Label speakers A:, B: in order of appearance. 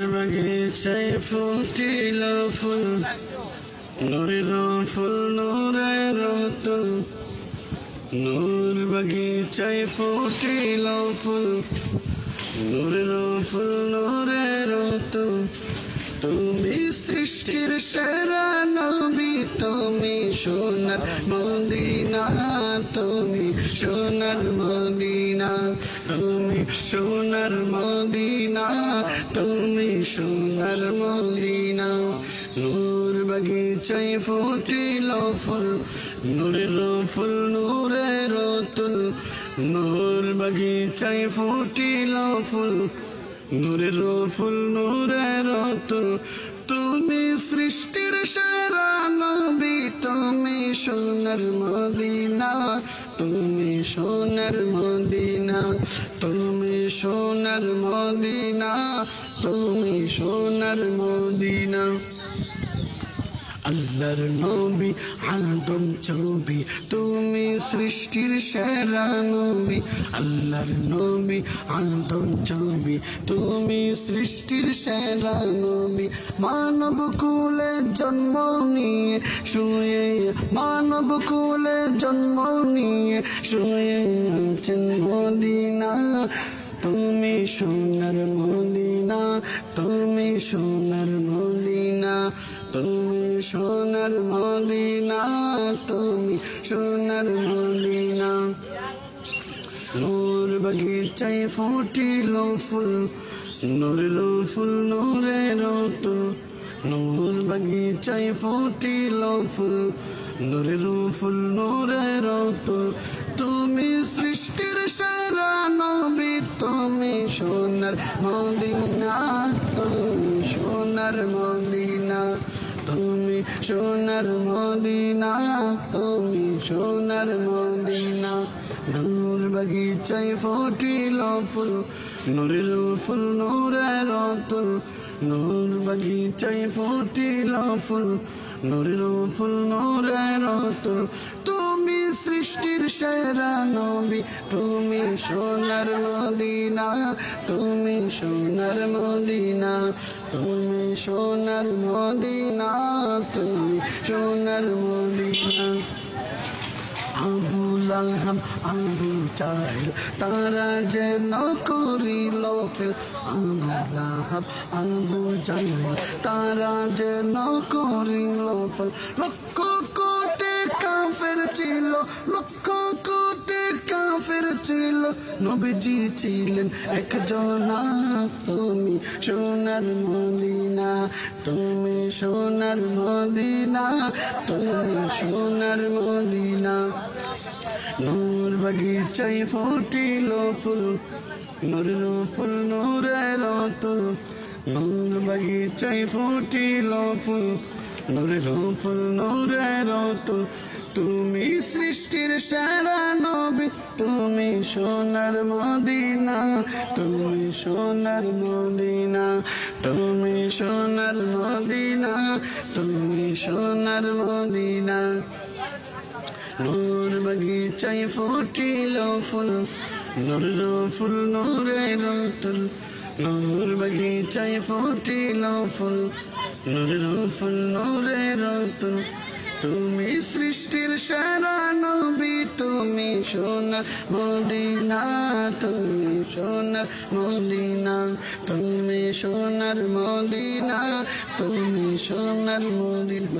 A: বাগিচায় ফুটিল ফুল, নূরের ফুল নূরের তুল। নূর বাগিচায় ফুটিল ফুল, নূরের ফুল নূরের তুল। তুমি সৃষ্টির সেরা নবী, তুমি সোনার মদিনা, তুমি সোনার মদিনা, তুমি সোনার মদিনা, তুমি সোনার মদিনা। নূর বাগিচায় ফুটিল ফুল, নূরের ফুল নূরের তুল। নূর বাগিচায় ফুটিল ফুল, নূরের ফুল নূরের তুল। তুমি সৃষ্টির সেরা নবী, তুমি সোনার মদিনা, তুমি সোনার মদিনা, তুমি সোনার মদিনা, তুমি সোনার মদিনা। আল্লাহর নবী আদম ছবি, তুমি সৃষ্টির সেরা নবী। আল্লাহর নবী আদম ছবি, তুমি সৃষ্টির সেরা নবী। মানব কুলে জন্ম নিয়ে শুয়ে, মানব কুলে জন্ম নিয়ে শুয়ে আছেন মদিনা। তুমি সোনার মদিনা, তুমি সোনার মদিনা, তুমি সোনার মদিনা, তুমি সোনার মদিনা। নূর বাগিচায় ফুটিল ফুল, নূরের ফুল নূরের তুল। নূর বাগিচায় ফুটিল ফুল, নূরের ফুল নূরের তুল। তুমি সৃষ্টির সেরা নবী, তুমি সোনার মদিনা, তুমি সোনার মদিনা, তুমি সোনার মদিনা, তুমি সোনার মদিনা। নূর বাগিচায় ফুটিল ফুল, নূরের ফুল নূরের তুল। নূর বাগিচায় ফুটিল ফুল, নূরের ফুল নূরের তুল। তুমি সৃষ্টির সেরা নবী, তুমি সোনার মদিনা, তুমি সোনার মদিনা, তুমি সোনার মদিনা, তুমি সোনার মদিনা। আবু লাহাব আবু জাহেল তারা যেন করিল ফেল, আবু লাহাব আবু জাহেল তারা যেন করিল ফেল। লক্ষ কোটি কাফের ছিল, লক্ষ কোটি কাফের ছিল, নবীজি ছিলেন একজনা। তুমি সোনার মদিনা, তুমি সোনার মদিনা, তুমি সোনার মদিনা। নূর বাগিচায় ফুটিল ফুল, নূরের ফুল নূরের তুল। নূর বাগিচায় ফুটিল ফুল, নূরের ফুল নূরের তুল। তুমি সৃষ্টির সেরা নবী, তুমি সোনার মদিনা, তুমি সোনার মদিনা, তুমি সোনার মদিনা, তুমি সোনার মদিনা। নূর বাগিচায় ফুটিল ফুল, নূরের ফুল নূরের তুল। নূর বাগিচায় ফুটিল ফুল, নূরের ফুল নূরের তুল। তুমি সৃষ্টির সেরা নবী, তুমি সোনার মদিনা, তুমি সোনার মদিনা, তুমি সোনার মদিনা, তুমি সোনার মদিনা।